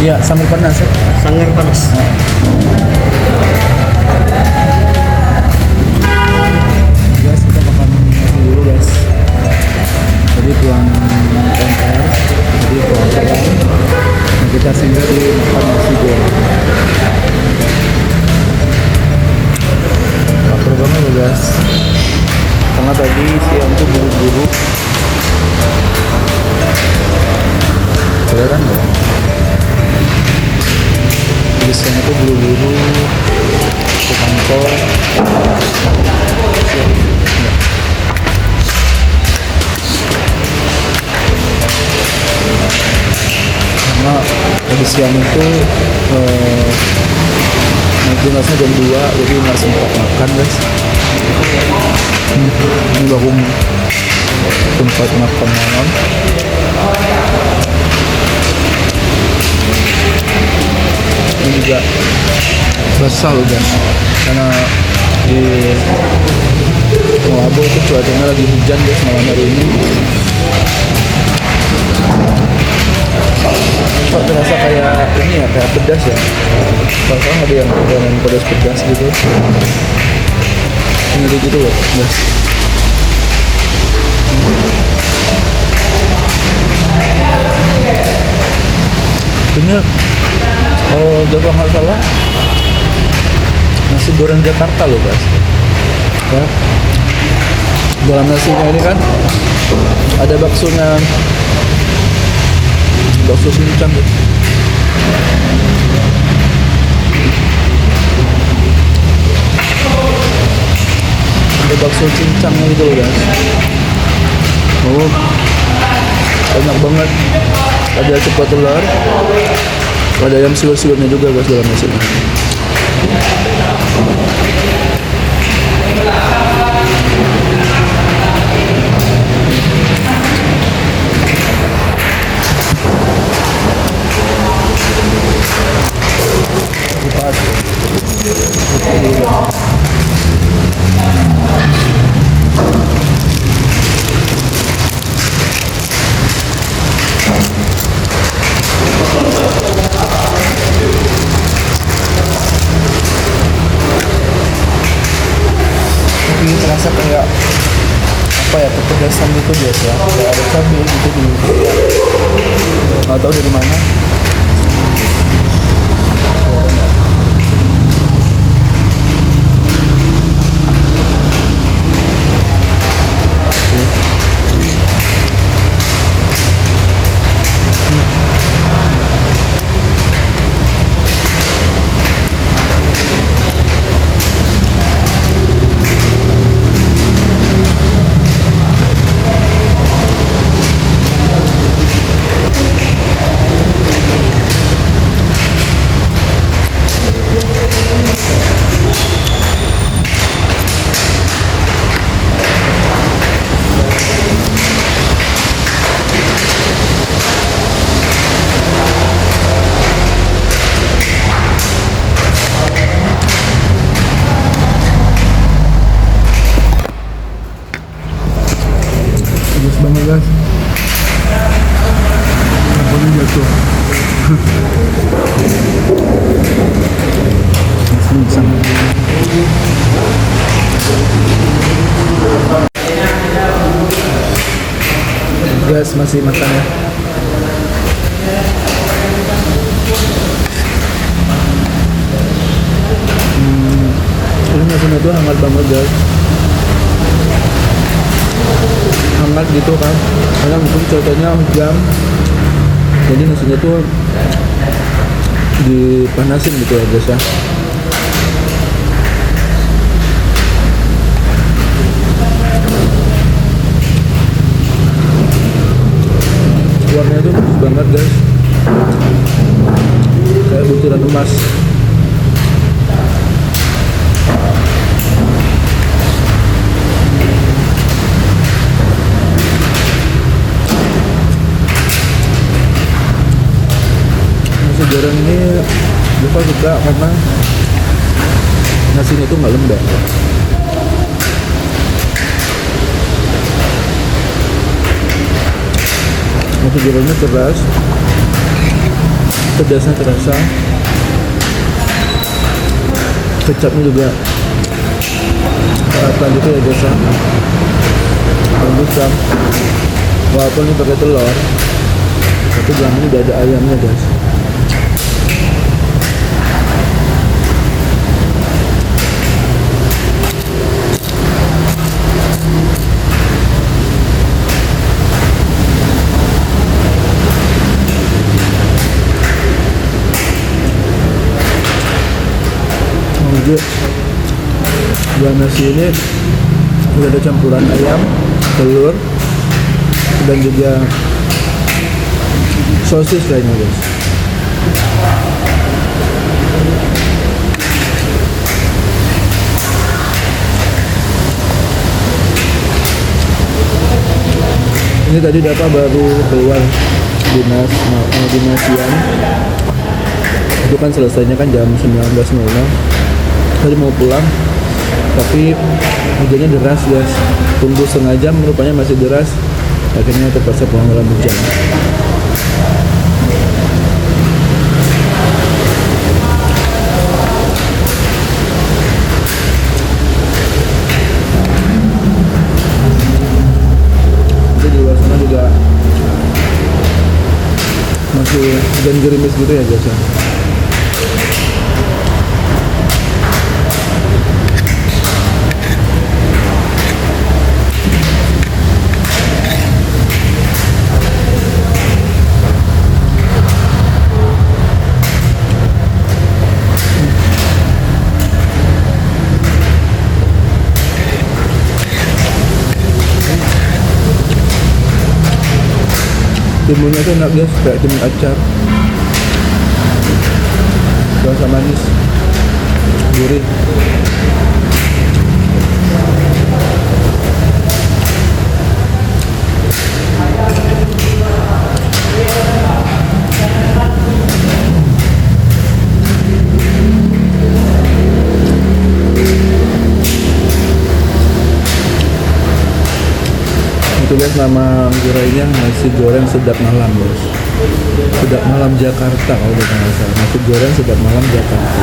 Iya, sambal panas ya. Sangar panas. Guys, kita makan nasi dulu guys. Jadi pulang kantor, jadi pulang kerja. Nah, kita singgah di makan nasi goreng. Lapar banget loh guys. Karena tadi siang tuh buru-buru. Kelihatan nggak? Jadi siang itu buru-buru ke kantor. Karena tadi siang itu naik dinasnya jam 2, jadi nggak sempat makan guys. Ini baru tempat makan malam. Ini juga basah loh guys, karena di Moabo itu cuacanya lagi hujan guys malam hari ini. Kok terasa kayak ini ya, kayak pedas ya. Kalau ada yang pedas gitu. Ini gitu loh guys. Ini kalau jaga nggak salah nasi goreng Jakarta loh guys ya. Dalam nasinya ini kan ada baksonya, bakso cincang gitu. Ada bakso cincangnya gitu loh guys. Oh, banyak banget. Ada cepat telur, ada yang siur-siurnya juga guys dalam nasinya. Tapi terasa kayak apa ya, kepedasan gitu guys ya, kayak ada cabai gitu di nggak tahu dari mana. Bagus banget guys. Lampunya jatuh. Masih guys, masih makan ya. Ini nasinya tuh hangat banget guys. Hangat gitu kan, karena mungkin cuacanya hujan, jadi nasinya tuh dipanasin gitu ya guys ya. Warnanya tuh bagus banget guys, kayak butiran emas. Nasi goreng ini Deva suka karena nasinya tuh nggak lembek. Nasi gorengnya keras, Pedasnya terasa, kecapnya juga rata gitu ya guys ya. Bagus kan, walaupun ini pakai telur tapi belakang ini udah ada ayamnya guys. Lanjut, dalam nasi ini udah ada campuran ayam, telur, dan juga sosis kayaknya guys. Ini tadi Dapa baru keluar dinasian. Itu kan selesainya kan jam 19.00. Tadi mau pulang tapi hujannya deras guys. Tunggu setengah jam rupanya masih deras. Akhirnya terpaksa pulang dalam hujan. Itu di luar sana juga masih hujan gerimis gitu ya guys ya. Timunnya tuh enak guys, kayak timun acar. Rasa manis, gurih. Itu guys, nama gurainya nasi goreng sedap malam guys. Sedap malam Jakarta kalau bukan salah. Nasi goreng sedap malam Jakarta.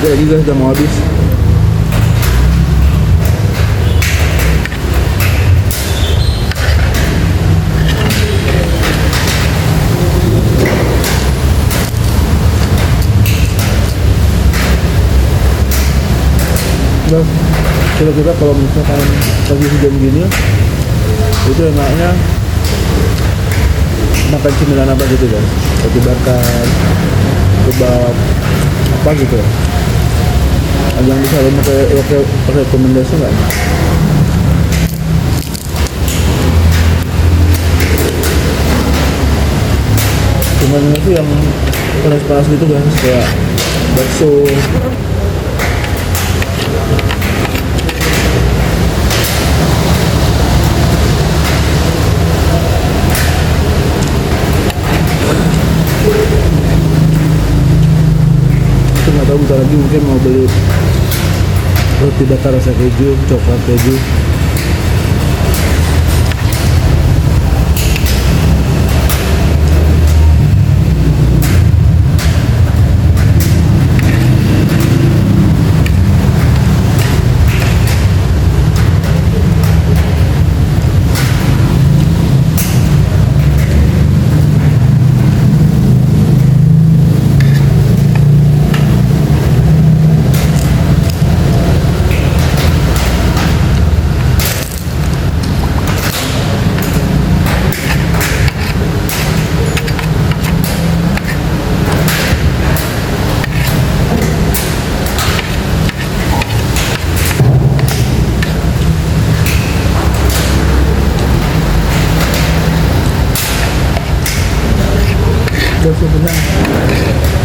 Jadi guys, udah mau habis. Nah, kira-kira kalau misalkan pagi hujan gini, itu enaknya makan cemilan apa gitu guys? Roti bakar, kebab, apa gitu ya? Ada yang bisa pakai rekomendasi nggak? Cuman itu yang panas-panas gitu kan, kayak bakso. Nggak tahu, bentar lagi mungkin mau beli roti bakar rasa keju, coklat keju.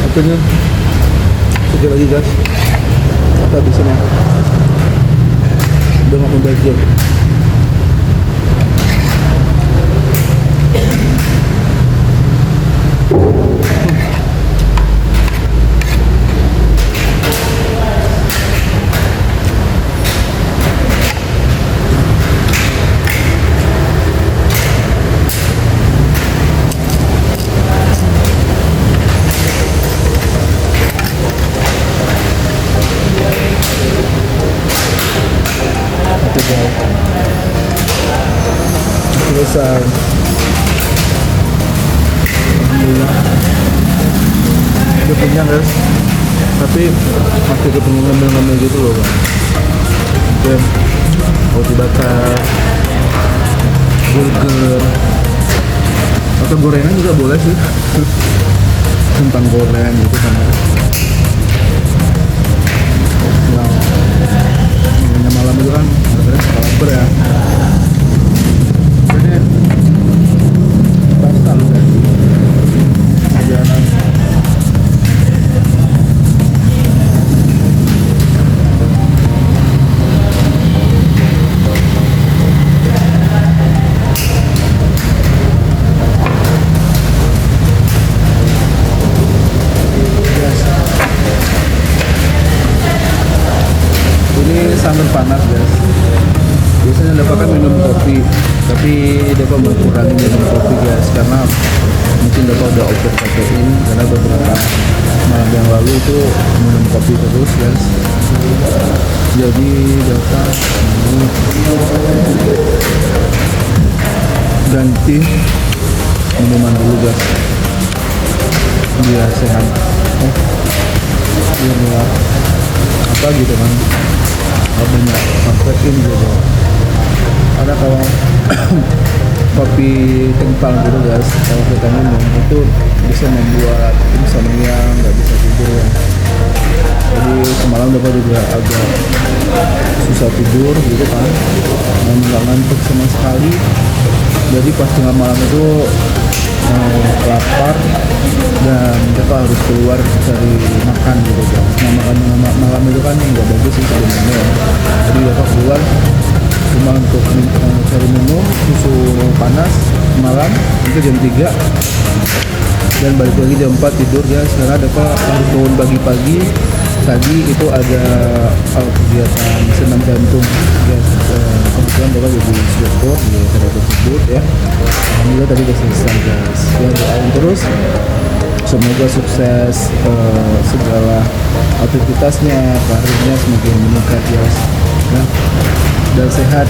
Akhirnya sedikit lagi guys, kita di sana udah nggak mau belajar. Selesai. Alhamdulillah udah kenyang guys, tapi masih ketemu ngemil-ngemil gitu loh kan. Oke, roti bakar, burger, atau gorengan juga boleh sih. Kentang goreng gitu kan. Yang malam itu kan kadang-kadang suka lapar ya. Jadi basah loh kan perjalanan. Ini sangat panas guys. Biasanya dapat kan minum kopi, tapi dapat mengurangi minum kopi guys, karena mungkin dapat udah over kafein, karena beberapa malam yang lalu itu minum kopi terus guys. Jadi dapat ganti minuman dulu guys, biar sehat. Biar apa gitu kan, banyak kafein gitu. Karena kalau kopi kental gitu guys, kalau kita minum itu bisa membuat insomnia, nggak bisa tidur. Jadi semalam dapat juga agak susah tidur gitu kan, dan nggak ngantuk sama sekali. Jadi pas tengah malam itu lapar dan kita harus keluar cari makan gitu guys. Nah makan malam itu kan nggak bagus sih sebenarnya ya. Jadi kita keluar cuma untuk cari minum susu panas malam itu jam 3 dan balik lagi jam 4 tidur guys, karena Deva harus bangun pagi-pagi. Tadi itu ada kegiatan senam jantung guys. Kebetulan Deva jadi instruktur di acara tersebut ya. Alhamdulillah tadi udah selesai guys. Ya doain terus semoga sukses segala aktivitasnya, karirnya semakin meningkat guys. Nah, dan sehat,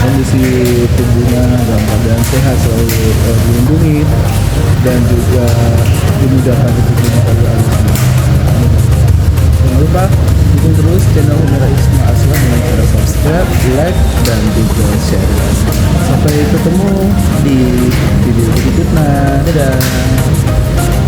kondisi tubuhnya dalam keadaan sehat, selalu dilindungi dan juga dimudahkan rezekinya pada Allah. Jangan lupa dukung terus channel Humera Isma Aslan dengan cara subscribe, like, dan juga share. Sampai ketemu di video berikutnya. Dadah.